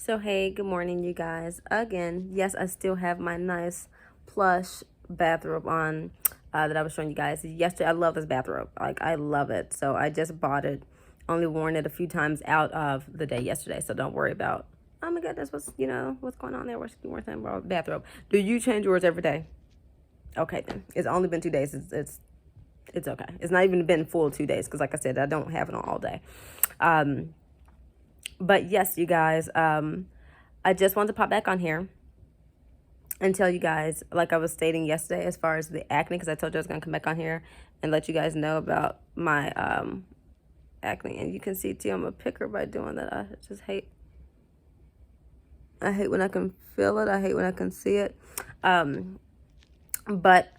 So hey, good morning, you guys. Again, yes, I still have my nice plush bathrobe on that I was showing you guys yesterday. I love this bathrobe. Like, I love it. So I just bought it. Only worn it a few times out of the day yesterday. So don't worry about, oh my goodness, what's going on there? What's the worst thing about bathrobe? Do you change yours every day? Okay, then. It's only been 2 days. It's okay. It's not even been full 2 days because, like I said, I don't have it on all day. But yes, you guys, I just wanted to pop back on here and tell you guys, like I was stating yesterday, as far as the acne, because I told you I was going to come back on here and let you guys know about my acne. And you can see, too, I'm a picker by doing that. I just hate when I can feel it. I hate when I can see it. But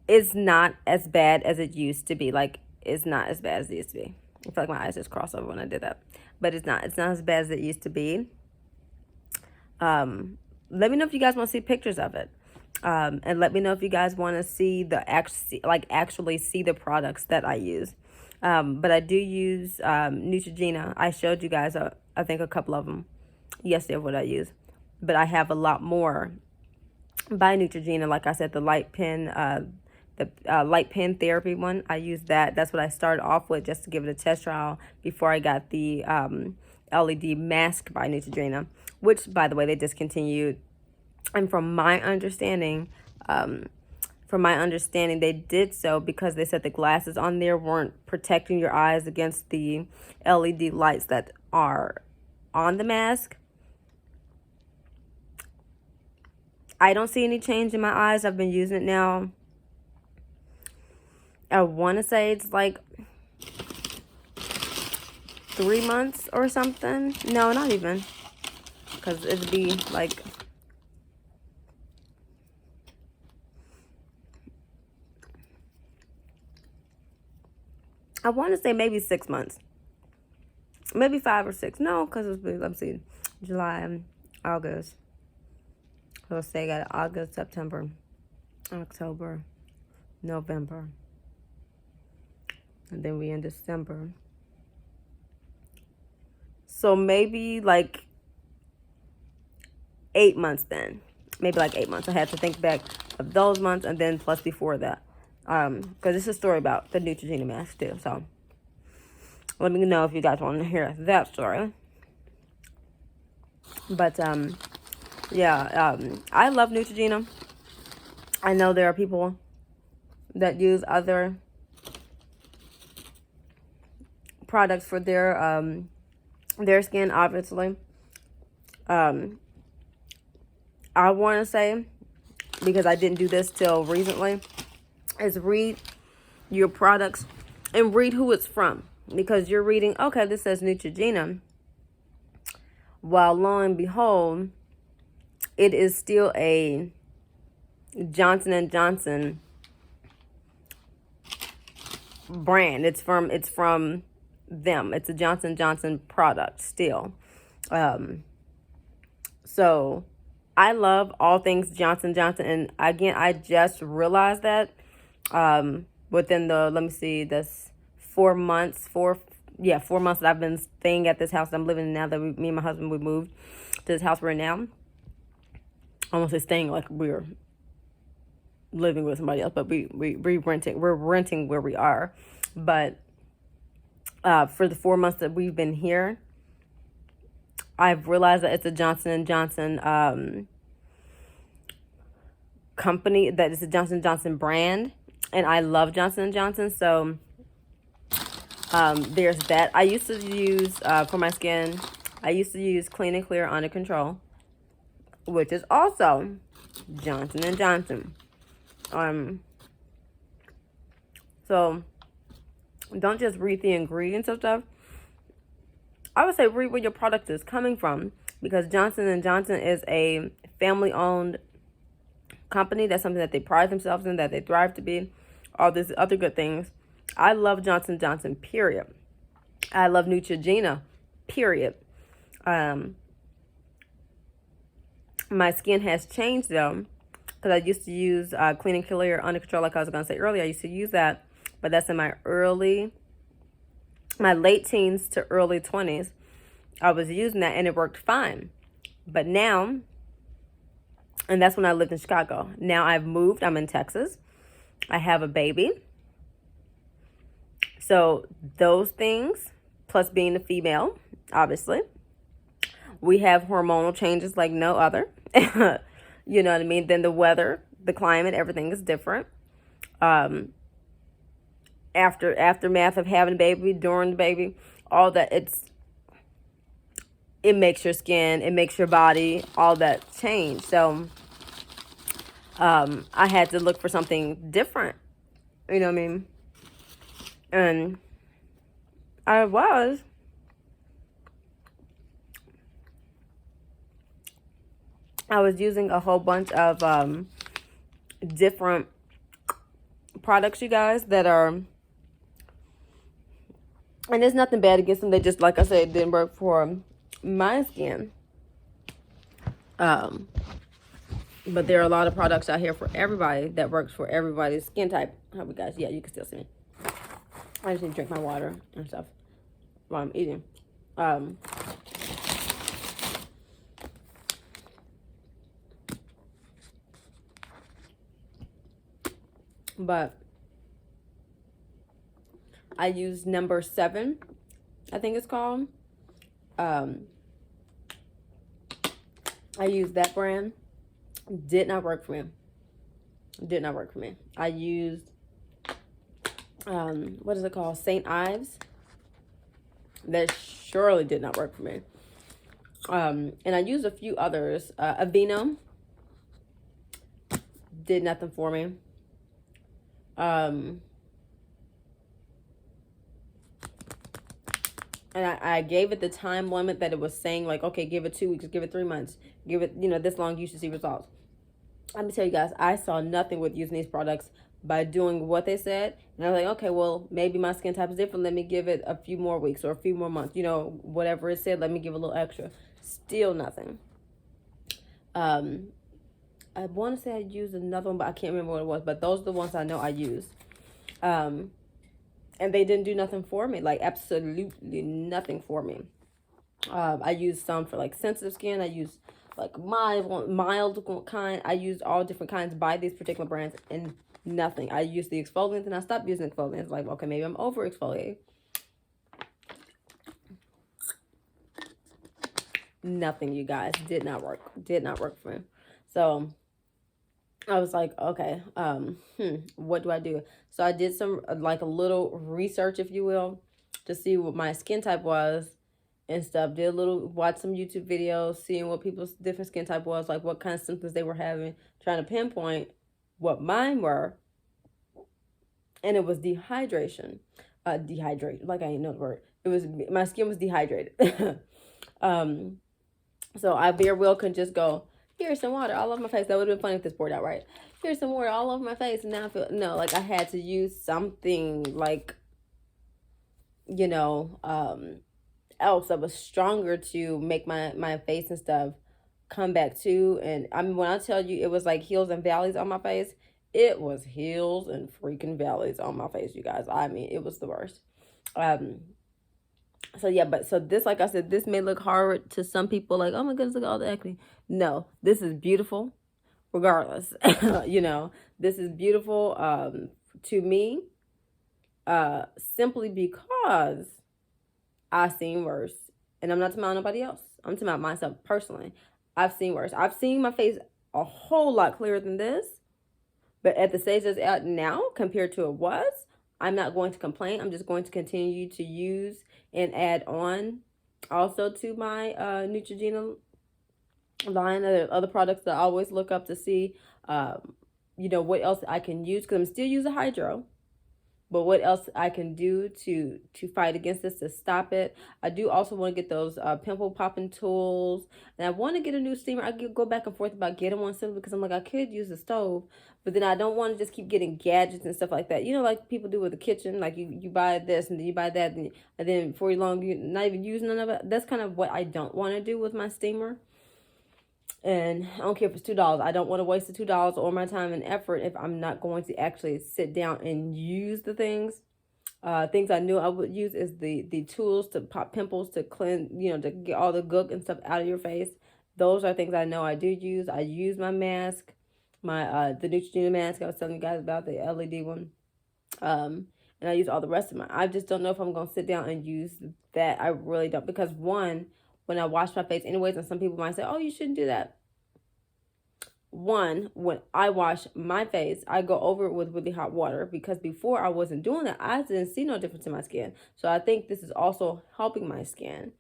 it's not as bad as it used to be. Like, it's not as bad as it used to be. I feel like my eyes just crossed over when I did that. But it's not as bad as it used to be. Let me know if you guys want to see pictures of it. And let me know if you guys want to see actually see the products that I use. But I do use Neutrogena. I showed you guys, I think, a couple of them yesterday of what I use. But I have a lot more by Neutrogena. Like I said, the light pen therapy one, I use that. That's what I started off with, just to give it a test trial before I got the LED mask by Neutrogena, which, by the way, they discontinued. And from my understanding, they did so because they said the glasses on there weren't protecting your eyes against the LED lights that are on the mask. I don't see any change in my eyes. I've been using it now, I want to say it's like 3 months or something. No, not even. Because it'd be like, I want to say maybe 6 months. Maybe 5 or 6. No, because it's, let's see, July, August. So let's say I got August, September, October, November. And then we in December. So maybe like 8 months then. Maybe like 8 months. I had to think back of those months and then plus before that. Because it's a story about the Neutrogena mask too. So let me know if you guys want to hear that story. But yeah, I love Neutrogena. I know there are people that use other products for their skin, obviously. I want to say, because I didn't do this till recently, is read your products and read who it's from. Because you're reading, okay, this says Neutrogena, while lo and behold, it is still a Johnson & Johnson brand. It's from them. It's a Johnson & Johnson product still. So I love all things Johnson & Johnson. And again, I just realized that within the, let me see, this 4 months, 4 months that I've been staying at this house I'm living in now, that me and my husband, we moved to this house we're in now. Almost say staying like we're living with somebody else, but we're renting where we are. But for the 4 months that we've been here, I've realized that it's a Johnson & Johnson company, that it's a Johnson & Johnson brand, and I love Johnson & Johnson. So there's that. I used to use, for my skin, I used to use Clean and Clear Under Control, which is also Johnson & Johnson. So don't just read the ingredients of stuff. I would say read where your product is coming from, because Johnson & Johnson is a family-owned company. That's something that they pride themselves in, that they thrive to be. All these other good things. I love Johnson & Johnson, period. I love Neutrogena, period. My skin has changed, though, because I used to use Clean and Clear Under Control, like I was going to say earlier. I used to use that, but that's in my late teens to early 20s. I was using that and it worked fine. But now, and that's when I lived in Chicago. Now I've moved. I'm in Texas. I have a baby. So those things, plus being a female, obviously, we have hormonal changes like no other. You know what I mean? Then the weather, the climate, everything is different. Aftermath of having a baby, during the baby, all that, it makes your skin, it makes your body, all that change. So I had to look for something different. You know what I mean? And I was. I was using a whole bunch of different products, you guys, that are, and there's nothing bad against them. They just, like I said, didn't work for my skin. But there are a lot of products out here for everybody that works for everybody's skin type. How we guys? Yeah, you can still see me. I just need to drink my water and stuff while I'm eating. But I use number 7, I think it's called. I used that brand. Did not work for me. Did not work for me. I used, what is it called? St. Ives. That surely did not work for me. And I used a few others. Aveeno. Did nothing for me. And I gave it the time limit that it was saying, like, okay, give it 2 weeks, give it 3 months, give it, this long, you should see results. Let me tell you guys, I saw nothing with using these products by doing what they said. And I was like, okay, well, maybe my skin type is different. Let me give it a few more weeks or a few more months, whatever it said, let me give a little extra. Still nothing. I want to say I used another one, but I can't remember what it was. But those are the ones I know I used. And they didn't do nothing for me, like absolutely nothing for me. I used some for like sensitive skin. I used like mild kind. I used all different kinds by these particular brands and nothing. I used the exfoliant and I stopped using exfoliants. It's like, okay, maybe I'm over exfoliating. Nothing, you guys. Did not work. Did not work for me. So I was like, okay, what do I do? So I did some, like a little research, if you will, to see what my skin type was and stuff. Watch some YouTube videos, seeing what people's different skin type was, like what kind of symptoms they were having, trying to pinpoint what mine were. And it was dehydration. Dehydrated, like I ain't know the word. My skin was dehydrated. So I very well could just go, here's some water all over my face. That would have been funny if this poured out right. Here's some water all over my face. And now I feel, no, like I had to use something like, else that was stronger to make my face and stuff come back to. And I mean, when I tell you it was like hills and valleys on my face, it was hills and freaking valleys on my face, you guys. I mean, it was the worst. So yeah, so this, like I said, this may look hard to some people, like, oh my goodness, look at all the acne. No, this is beautiful regardless. This is beautiful to me simply because I've seen worse. And I'm not talking about nobody else. I'm talking about myself personally. I've seen worse. I've seen my face a whole lot clearer than this. But at the stage that's out now compared to it was, I'm not going to complain. I'm just going to continue to use and add on also to my Neutrogena line of other products that I always look up to see, what else I can use, because I'm still using hydro. But what else I can do to fight against this, to stop it. I do also want to get those pimple popping tools. And I want to get a new steamer. I go back and forth about getting one simply because I'm like, I could use the stove. But then I don't want to just keep getting gadgets and stuff like that. Like people do with the kitchen. Like you buy this and then you buy that. And then before you long, you're not even using none of it. That's kind of what I don't want to do with my steamer. And I don't care if it's $2. I don't want to waste the $2 or my time and effort if I'm not going to actually sit down and use the things. Things I knew I would use is the tools to pop pimples, to cleanse, to get all the gook and stuff out of your face. Those are things I know I do use. I use my mask, my the Neutrogena mask I was telling you guys about, the LED one. And I use all the rest of mine. I just don't know if I'm gonna sit down and use that. I really don't, because one, when I wash my face anyways, and some people might say, oh, you shouldn't do that. One, when I wash my face, I go over it with really hot water, because before I wasn't doing that. I didn't see no difference in my skin. So I think this is also helping my skin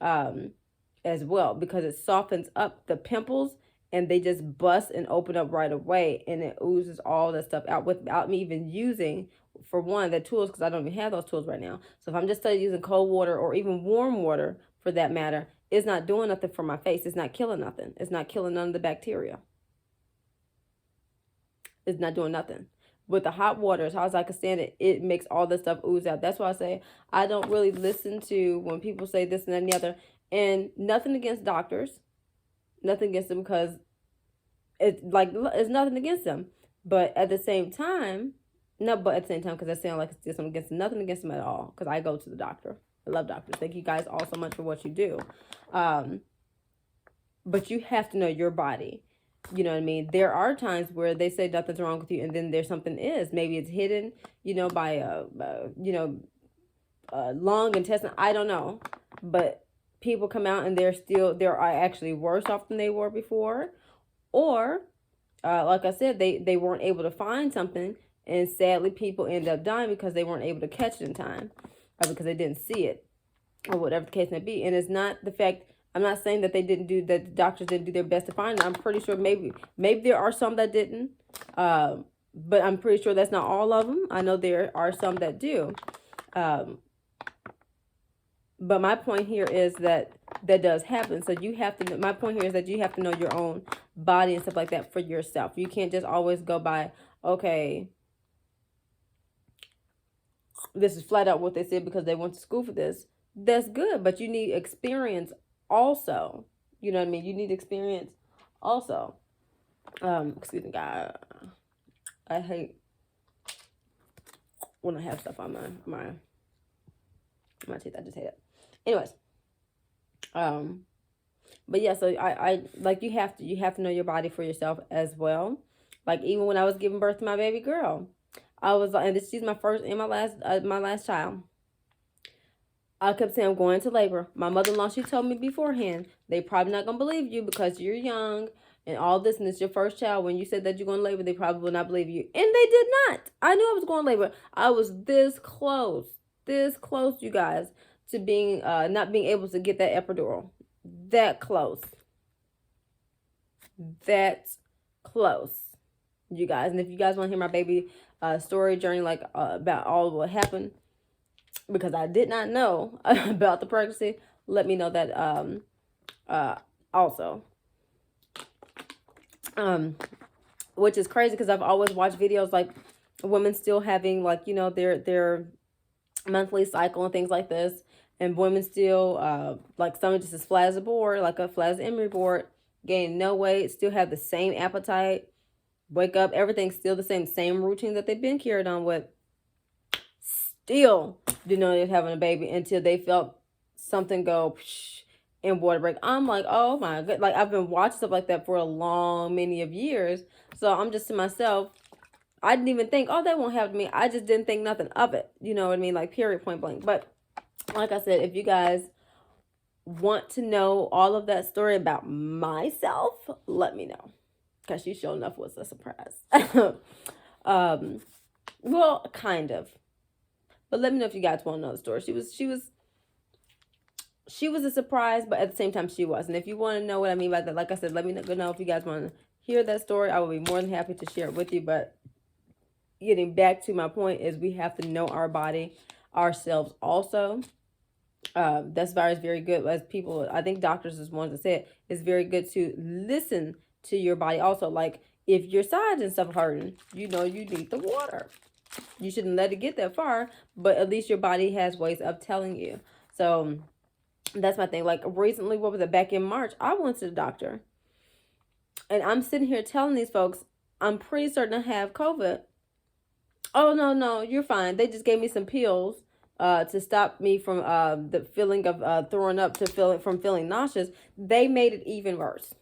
as well, because it softens up the pimples and they just bust and open up right away, and it oozes all that stuff out without me even using, for one, the tools, because I don't even have those tools right now. So if I'm just using cold water or even warm water for that matter, it's not doing nothing for my face. It's not killing nothing. It's not killing none of the bacteria. It's not doing nothing. With the hot water, as hot as I can stand it, it makes all this stuff ooze out. That's why I say I don't really listen to when people say this and that and the other. And nothing against doctors, nothing against them, because it's nothing against them. But at the same time, no, but at the same time, because I sound like it's something against them, nothing against them at all. Because I go to the doctor. I love doctors. Thank you guys all so much for what you do. But you have to know your body. You know what I mean? There are times where they say nothing's wrong with you, and then there's something is. Maybe it's hidden, by lung intestine. I don't know, but people come out and they're actually worse off than they were before, or like I said, they weren't able to find something, and sadly people end up dying because they weren't able to catch it in time, because they didn't see it, or whatever the case may be. And it's not the fact. I'm not saying that the doctors didn't do their best to find it. I'm pretty sure maybe there are some that didn't, but I'm pretty sure that's not all of them. I know there are some that do. But my point here is that does happen. So you have to, my point here is that you have to know your own body and stuff like that for yourself. You can't just always go by, okay, this is flat out what they said because they went to school for this. That's good, but you need experience also. You know what I mean? You need experience also. Excuse me, God. I hate when I have stuff on my teeth. I just hate it. Anyways. But yeah, so I like, you have to know your body for yourself as well. Like, even when I was giving birth to my baby girl, I was like, and she's my first and my last child. I kept saying I'm going to labor. My mother-in-law, she told me beforehand, they probably not going to believe you because you're young and all this, and it's your first child. When you said that you're going to labor, they probably will not believe you. And they did not. I knew I was going to labor. I was this close, you guys, to being, not being able to get that epidural. That close. That's close, you guys. And if you guys want to hear my baby story journey, like about all what happened, because I did not know about the pregnancy, let me know that also. Which is crazy, because I've always watched videos like women still having, like, their monthly cycle and things like this, and women still like, some just as flat as a board, like a flat as an emery board, gain no weight, still have the same appetite, wake up, everything's still the same routine that they've been carried on with. Still didn't know they were having a baby until they felt something go and water break. I'm like, oh my god. Like, I've been watching stuff like that for a many of years. So I'm just to myself, I didn't even think, oh, that won't happen to me. I just didn't think nothing of it. You know what I mean? Like, period, point blank. But like I said, if you guys want to know all of that story about myself, let me know, because she sure enough was a surprise. Well, kind of. But let me know if you guys want to know the story. She was a surprise, but at the same time she was. And if you want to know what I mean by that, like I said, let me know if you guys want to hear that story. I will be more than happy to share it with you. But getting back to my point is, we have to know our body, ourselves also. That's why it's very good, as people, I think doctors is ones that say it, it's very good to listen to your body also. Like, if your sides and stuff hurting, you need the water. You shouldn't let it get that far, but at least your body has ways of telling you. So that's my thing. Like, recently, what was it, back in March, I went to the doctor, and I'm sitting here telling these folks I'm pretty certain I have COVID, Oh no, no, you're fine. They just gave me some pills to stop me from the feeling of throwing up to feeling nauseous. They made it even worse.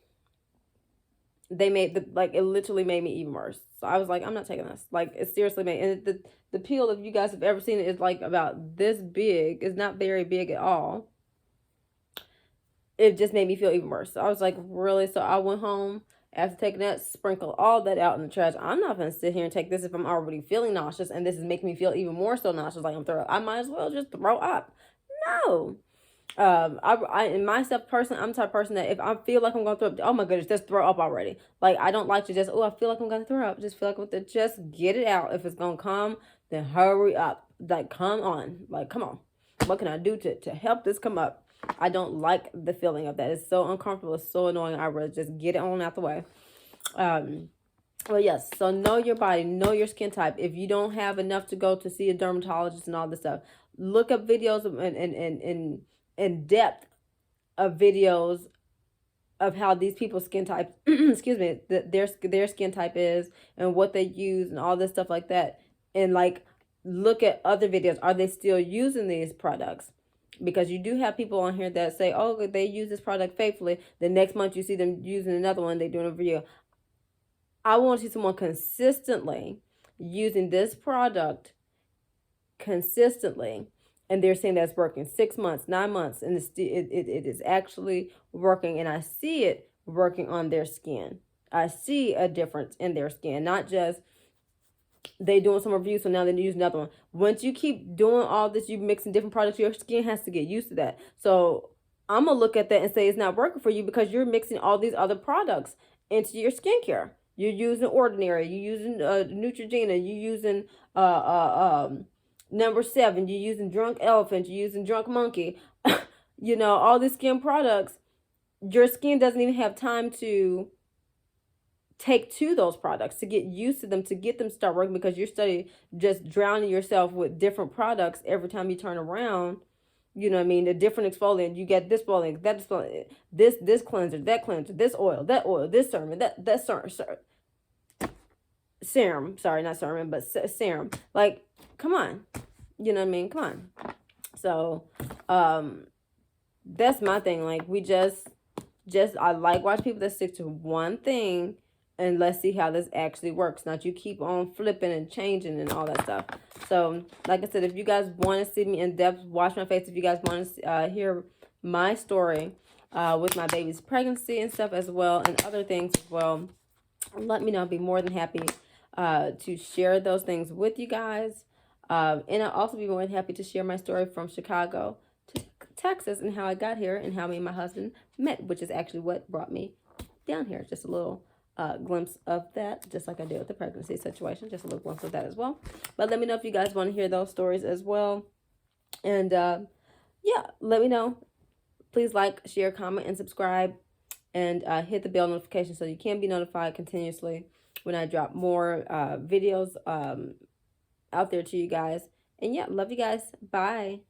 They made the like it literally made me even worse. So I was like, I'm not taking this. Like it seriously made, and the pill, if you guys have ever seen it, is like about this big. It's not very big at all. It just made me feel even worse. So I was like, really? So I went home after taking that, sprinkled all that out in the trash. I'm not gonna sit here and take this if I'm already feeling nauseous, and this is making me feel even more so nauseous, like I'm throwing. I might as well just throw up. No. I in myself person, I'm the type of person that if I feel like I'm gonna throw up, oh my goodness, just throw up already. Like I don't like to just, oh, I feel like I'm gonna throw up. Just feel like with it, just get it out. If it's gonna come, then hurry up. Like come on, like come on. What can I do to help this come up? I don't like the feeling of that. It's so uncomfortable. It's so annoying. I rather just get it on out the way. Um, well, yes. So know your body, know your skin type. If you don't have enough to go to see a dermatologist and all this stuff, look up videos in depth of videos of how these people's skin types, excuse me, their skin type is and what they use and all this stuff like that. And like look at other videos. Are they still using these products? Because you do have people on here that say, oh, they use this product faithfully. The next month you see them using another one, they're doing a video. I want to see someone consistently using this product consistently, and they're saying that's working 6 months, 9 months, and it is actually working, and I see it working on their skin. I see a difference in their skin, not just they doing some reviews, so now they use another one. Once you keep doing all this, you mixing different products, your skin has to get used to that. So I'm gonna look at that and say it's not working for you because you're mixing all these other products into your skincare. You're using Ordinary, you're using Neutrogena, you're using number 7, you're using Drunk Elephant, you're using Drunk Monkey. You know, all these skin products, your skin doesn't even have time to take to those products, to get used to them, to get them to start working, because you're studying just drowning yourself with different products every time you turn around. You know what I mean? A different exfoliant. You get this exfoliant, that exfoliant, this cleanser, this oil, this serum, that serum. Sorry, not serum, but serum. Like, come on. You know what I mean? Come on. So, that's my thing. Like, we just I like watch people that stick to one thing, and let's see how this actually works. Not you keep on flipping and changing and all that stuff. So, like I said, if you guys want to see me in depth, watch my face. If you guys want to hear my story with my baby's pregnancy and stuff as well, and other things as well, let me know. I'll be more than happy to share those things with you guys. And I'll also be more than happy to share my story from Chicago to Texas and how I got here and how me and my husband met, which is actually what brought me down here. Just a little glimpse of that, just like I did with the pregnancy situation. Just a little glimpse of that as well. But let me know if you guys want to hear those stories as well. And yeah, let me know. Please like, share, comment, and subscribe. And hit the bell notification so you can be notified continuously when I drop more videos out there to you guys. And yeah, love you guys. Bye.